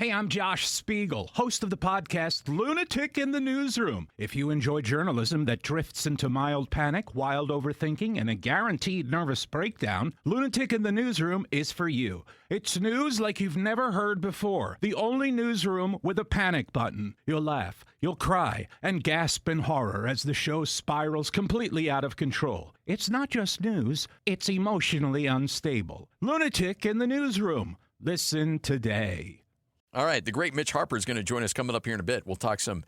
Hey, I'm Josh Spiegel, host of the podcast Lunatic in the Newsroom. If you enjoy journalism that drifts into mild panic, wild overthinking, and a guaranteed nervous breakdown, Lunatic in the Newsroom is for you. It's news like you've never heard before. The only newsroom with a panic button. You'll laugh, you'll cry, and gasp in horror as the show spirals completely out of control. It's not just news, it's emotionally unstable. Lunatic in the Newsroom. Listen today. All right, the great Mitch Harper is going to join us coming up here in a bit. We'll talk some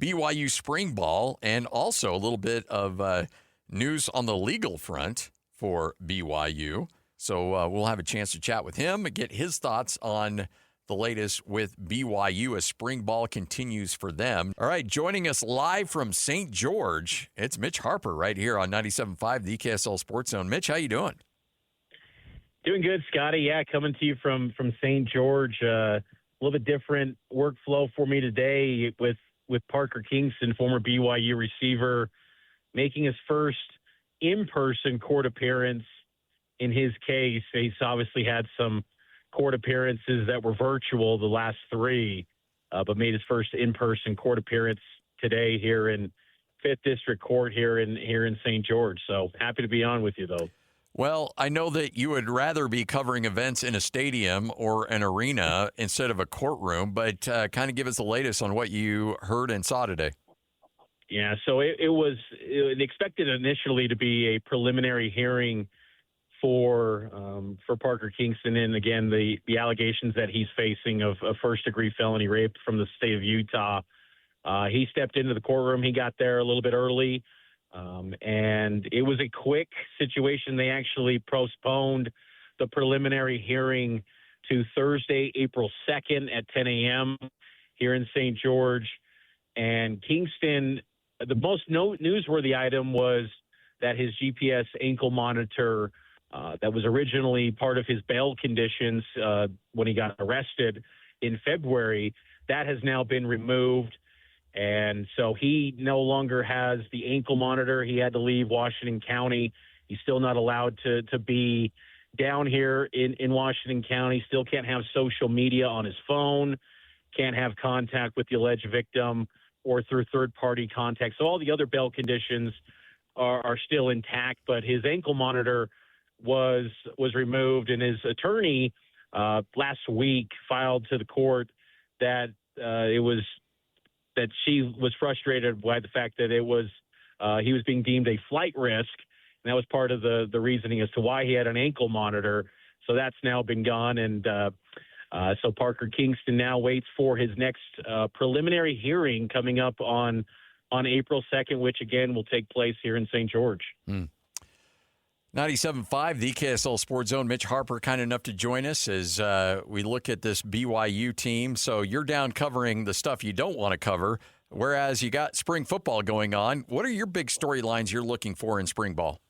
BYU spring ball and also a little bit of news on the legal front for BYU. So we'll have a chance to chat with him and get his thoughts on the latest with BYU as spring ball continues for them. All right, joining us live from St. George, it's Mitch Harper right here on 97.5, the KSL Sports Zone. Mitch, how you doing? Doing good, Scotty. Yeah, coming to you from St. George. A little bit different workflow for me today with Parker Kingston, former BYU receiver, making his first in-person court appearance in his case. He's obviously had some court appearances that were virtual, the last three, but made his first in-person court appearance today here in 5th District Court here in St. George. So happy to be on with you, though. Well, I know that you would rather be covering events in a stadium or an arena instead of a courtroom, but kind of give us the latest on what you heard and saw today. Yeah, so it was expected initially to be a preliminary hearing for Parker Kingston, and again the allegations that he's facing of first-degree felony rape from the state of Utah. He stepped into the courtroom. He got there a little bit early. And it was a quick situation. They actually postponed the preliminary hearing to Thursday, April 2nd at 10 a.m. here in St. George. And Kingston, the most newsworthy item was that his GPS ankle monitor that was originally part of his bail conditions when he got arrested in February, that has now been removed. And so he no longer has the ankle monitor. He had to leave Washington County. He's still not allowed to be down here in Washington County, still can't have social media on his phone, can't have contact with the alleged victim or through third-party contact. So all the other bail conditions are still intact, but his ankle monitor was removed. And his attorney last week filed to the court that that she was frustrated by the fact that he was being deemed a flight risk. And that was part of the reasoning as to why he had an ankle monitor. So that's now been gone. And so Parker Kingston now waits for his next preliminary hearing coming up on April 2nd, which again will take place here in St. George. 97.5, the KSL Sports Zone. Mitch Harper, kind enough to join us as we look at this BYU team. So you're down covering the stuff you don't want to cover, whereas you got spring football going on. What are your big storylines you're looking for in spring ball?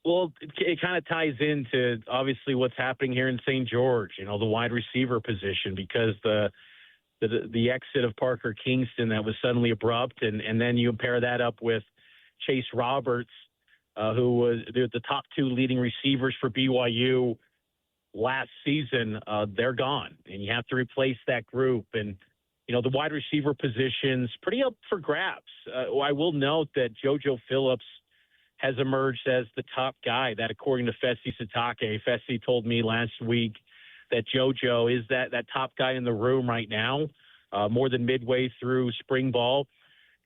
Well, it kind of ties into obviously what's happening here in St. George, the wide receiver position, because the exit of Parker Kingston that was suddenly abrupt, and then you pair that up with Chase Roberts, who was the top two leading receivers for BYU last season. They're gone, and you have to replace that group. And, the wide receiver position's pretty up for grabs. I will note that JoJo Phillips has emerged as the top guy, that according to Fesi Sitake. Fesi told me last week that JoJo is that top guy in the room right now, more than midway through spring ball,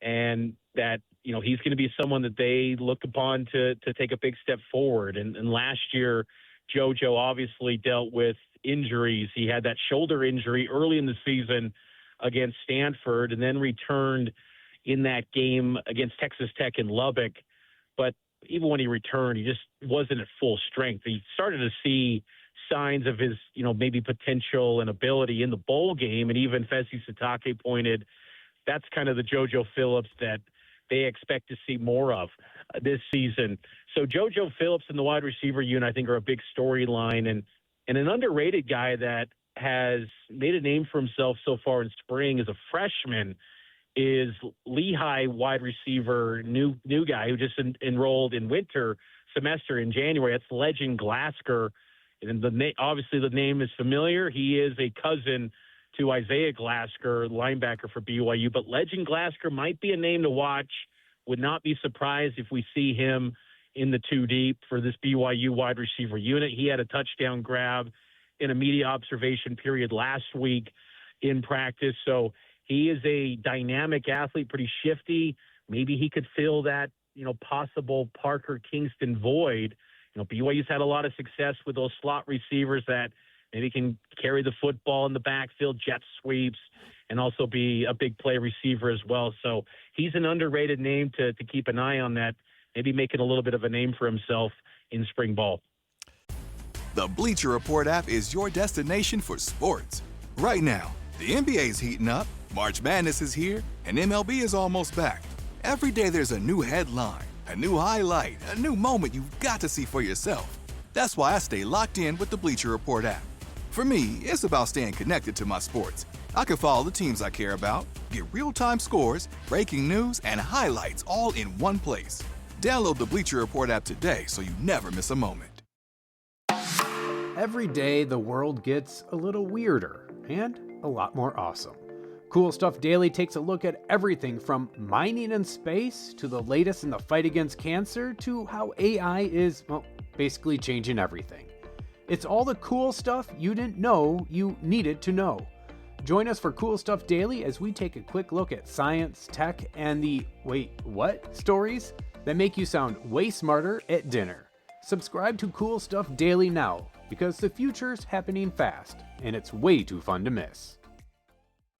and that he's going to be someone that they look upon to take a big step forward. And last year, JoJo obviously dealt with injuries. He had that shoulder injury early in the season against Stanford, and then returned in that game against Texas Tech in Lubbock. But even when he returned, he just wasn't at full strength. He started to see signs of his, maybe potential and ability in the bowl game. And even Fesi Sitake pointed, that's kind of the JoJo Phillips that they expect to see more of this season. So JoJo Phillips and the wide receiver unit, I think, are a big storyline. And an underrated guy that has made a name for himself so far in spring as a freshman is Lehigh wide receiver, new guy who just enrolled in winter semester in January. That's Legend Glasgow. And obviously the name is familiar. He is a cousin to Isaiah Glasker, linebacker for BYU. But Legend Glasker might be a name to watch. Would not be surprised if we see him in the two deep for this BYU wide receiver unit. He had a touchdown grab in a media observation period last week in practice. So he is a dynamic athlete, pretty shifty. Maybe he could fill that, possible Parker Kingston void. BYU's had a lot of success with those slot receivers that maybe can carry the football in the backfield, jet sweeps, and also be a big play receiver as well. So he's an underrated name to keep an eye on, that maybe making a little bit of a name for himself in spring ball. The Bleacher Report app is your destination for sports. Right now, the NBA is heating up, March Madness is here, and MLB is almost back. Every day there's a new headline, a new highlight, a new moment you've got to see for yourself. That's why I stay locked in with the Bleacher Report app. For me, it's about staying connected to my sports. I can follow the teams I care about, get real-time scores, breaking news, and highlights all in one place. Download the Bleacher Report app today so you never miss a moment. Every day, the world gets a little weirder and a lot more awesome. Cool Stuff Daily takes a look at everything from mining in space to the latest in the fight against cancer to how AI is, basically changing everything. It's all the cool stuff you didn't know you needed to know. Join us for Cool Stuff Daily as we take a quick look at science, tech, and the wait, what stories that make you sound way smarter at dinner. Subscribe to Cool Stuff Daily now, because the future's happening fast, and it's way too fun to miss.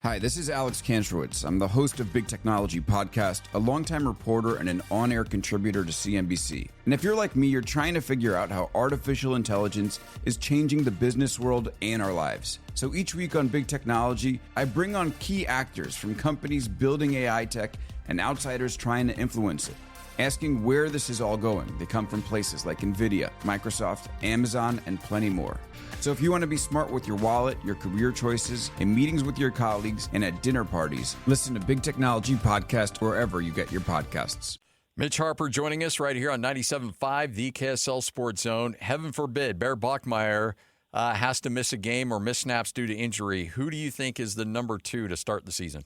Hi, this is Alex Kantrowitz. I'm the host of Big Technology Podcast, a longtime reporter and an on-air contributor to CNBC. And if you're like me, you're trying to figure out how artificial intelligence is changing the business world and our lives. So each week on Big Technology, I bring on key actors from companies building AI tech and outsiders trying to influence it, asking where this is all going. They come from places like NVIDIA, Microsoft, Amazon, and plenty more. So if you want to be smart with your wallet, your career choices, in meetings with your colleagues, and at dinner parties, listen to Big Technology Podcast wherever you get your podcasts. Mitch Harper joining us right here on 97.5, the KSL Sports Zone. Heaven forbid, Bear Bachmeier has to miss a game or miss snaps due to injury. Who do you think is the number 2 to start the season?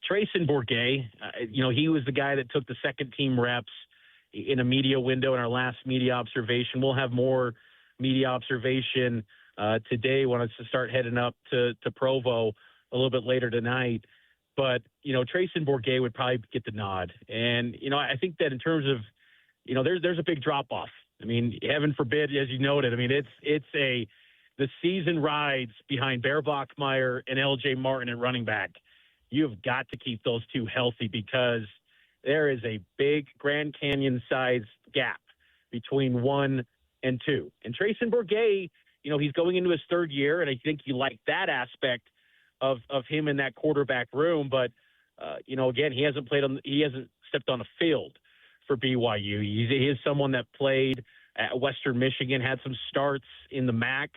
Trayson Bourguet, he was the guy that took the second team reps in a media window in our last media observation. We'll have more media observation today when it's to start heading up to Provo a little bit later tonight. But, Trayson Bourguet would probably get the nod. And, I think that in terms of, there's a big drop off. I mean, heaven forbid, as you noted, the season rides behind Bear Bachmeier and LJ Martin at running back. You've got to keep those two healthy, because there is a big Grand Canyon-sized gap between 1 and 2. And Trayson Bourguet, he's going into his third year, and I think you like that aspect of him in that quarterback room. But, again, he hasn't stepped on a field for BYU. He is someone that played at Western Michigan, had some starts in the MAC,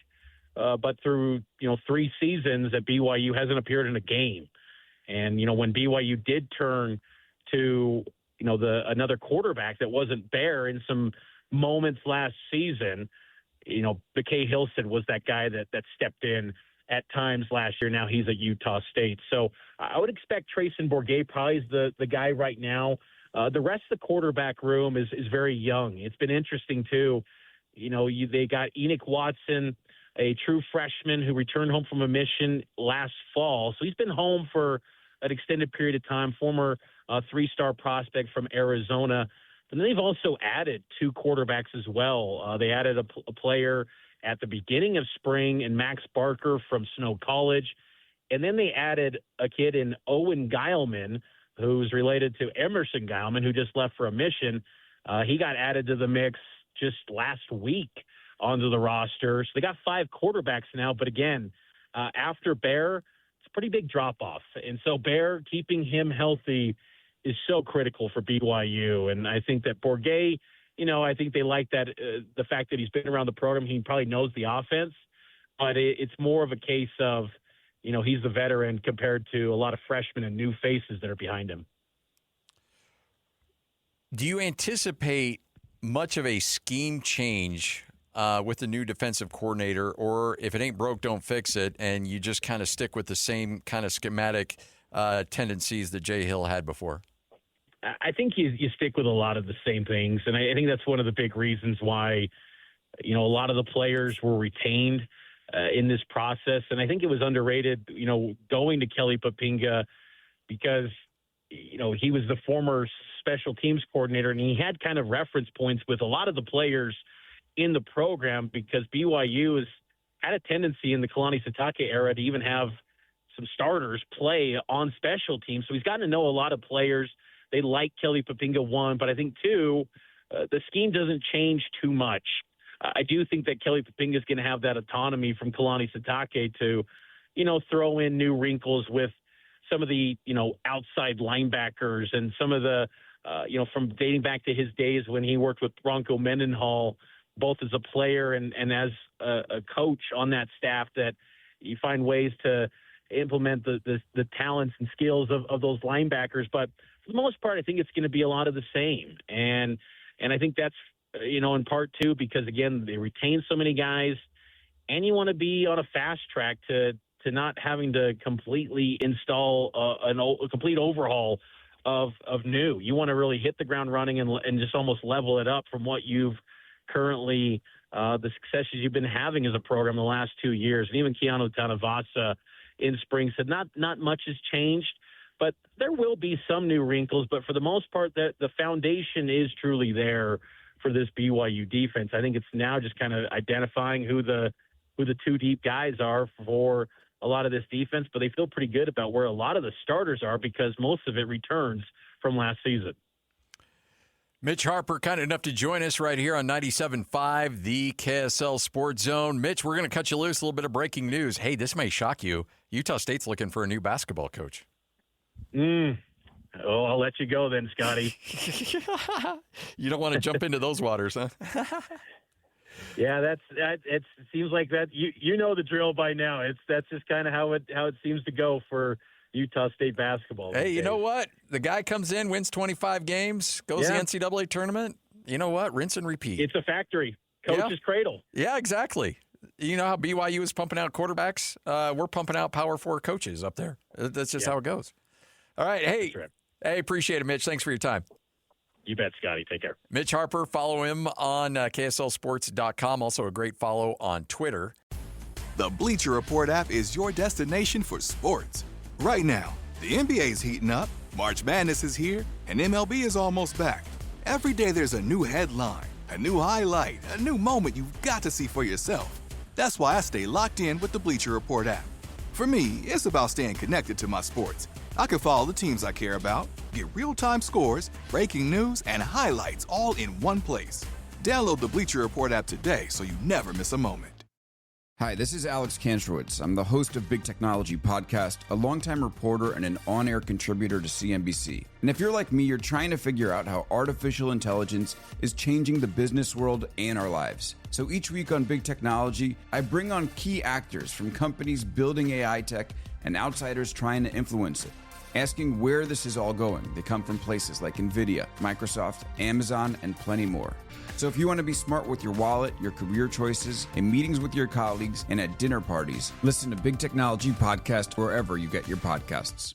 but through, 3 seasons at BYU hasn't appeared in a game. And, when BYU did turn to, another quarterback that wasn't Bear in some moments last season, McKay Hilson was that guy that stepped in at times last year. Now he's at Utah State. So I would expect Trayson Bourguet probably is the guy right now. The rest of the quarterback room is very young. It's been interesting, too. They got Enoch Watson, a true freshman who returned home from a mission last fall. So he's been home for an extended period of time, former 3-star prospect from Arizona. And then they've also added 2 quarterbacks as well. They added a player at the beginning of spring in Max Barker from Snow College. And then they added a kid in Owen Geilman, who's related to Emerson Geilman, who just left for a mission. He got added to the mix just last week onto the roster. So they got 5 quarterbacks now. But again, after Bear, it's a pretty big drop-off. And so Bear, keeping him healthy is so critical for BYU. And I think that Bourguet, I think they like that, the fact that he's been around the program. He probably knows the offense. But it's more of a case of, he's the veteran compared to a lot of freshmen and new faces that are behind him. Do you anticipate much of a scheme change with the new defensive coordinator, or if it ain't broke, don't fix it, and you just kind of stick with the same kind of schematic tendencies that Jay Hill had before? I think you stick with a lot of the same things, and I think that's one of the big reasons why, a lot of the players were retained in this process. And I think it was underrated, going to Kelly Poppinga because, he was the former special teams coordinator, and he had kind of reference points with a lot of the players in the program, because BYU has had a tendency in the Kalani Sitake era to even have some starters play on special teams. So he's gotten to know a lot of players. They like Kelly Poppinga, one, but I think two, the scheme doesn't change too much. I do think that Kelly Poppinga is going to have that autonomy from Kalani Sitake to, throw in new wrinkles with some of the, outside linebackers and some of the, from dating back to his days when he worked with Bronco Mendenhall, both as a player and as a coach on that staff, that you find ways to implement the talents and skills of those linebackers. But for the most part, I think it's going to be a lot of the same. And I think that's, in part too, because again, they retain so many guys, and you want to be on a fast track to not having to completely install a complete overhaul of new. You want to really hit the ground running and just almost level it up from what you've currently, the successes you've been having as a program the last 2 years. And even Keanu Tanavasa in spring said not much has changed, but there will be some new wrinkles. But for the most part, the foundation is truly there for this BYU defense. I think it's now just kind of identifying who the two deep guys are for a lot of this defense, but they feel pretty good about where a lot of the starters are because most of it returns from last season. Mitch Harper, kind enough to join us right here on 97.5, the KSL Sports Zone. Mitch, we're going to cut you loose. A little bit of breaking news. Hey, this may shock you. Utah State's looking for a new basketball coach. Oh, I'll let you go then, Scotty. You don't want to jump into those waters, huh? Yeah, it seems like that. You know the drill by now. That's just kind of how it seems to go for Utah State basketball. Hey, you know what? The guy comes in, wins 25 games, goes to the NCAA tournament. You know what? Rinse and repeat. It's a factory. Coach's cradle. Yeah, exactly. You know how BYU is pumping out quarterbacks? We're pumping out Power 4 coaches up there. That's just how it goes. All right. Hey, appreciate it, Mitch. Thanks for your time. You bet, Scotty. Take care. Mitch Harper, follow him on KSLSports.com. Also a great follow on Twitter. The Bleacher Report app is your destination for sports. Right now, the NBA is heating up, March Madness is here, and MLB is almost back. Every day there's a new headline, a new highlight, a new moment you've got to see for yourself. That's why I stay locked in with the Bleacher Report app. For me, it's about staying connected to my sports. I can follow the teams I care about, get real-time scores, breaking news, and highlights all in one place. Download the Bleacher Report app today so you never miss a moment. Hi, this is Alex Kantrowitz. I'm the host of Big Technology Podcast, a longtime reporter and an on-air contributor to CNBC. And if you're like me, you're trying to figure out how artificial intelligence is changing the business world and our lives. So each week on Big Technology, I bring on key actors from companies building AI tech and outsiders trying to influence it, asking where this is all going. They come from places like NVIDIA, Microsoft, Amazon, and plenty more. So if you want to be smart with your wallet, your career choices, in meetings with your colleagues, and at dinner parties, listen to Big Technology Podcast wherever you get your podcasts.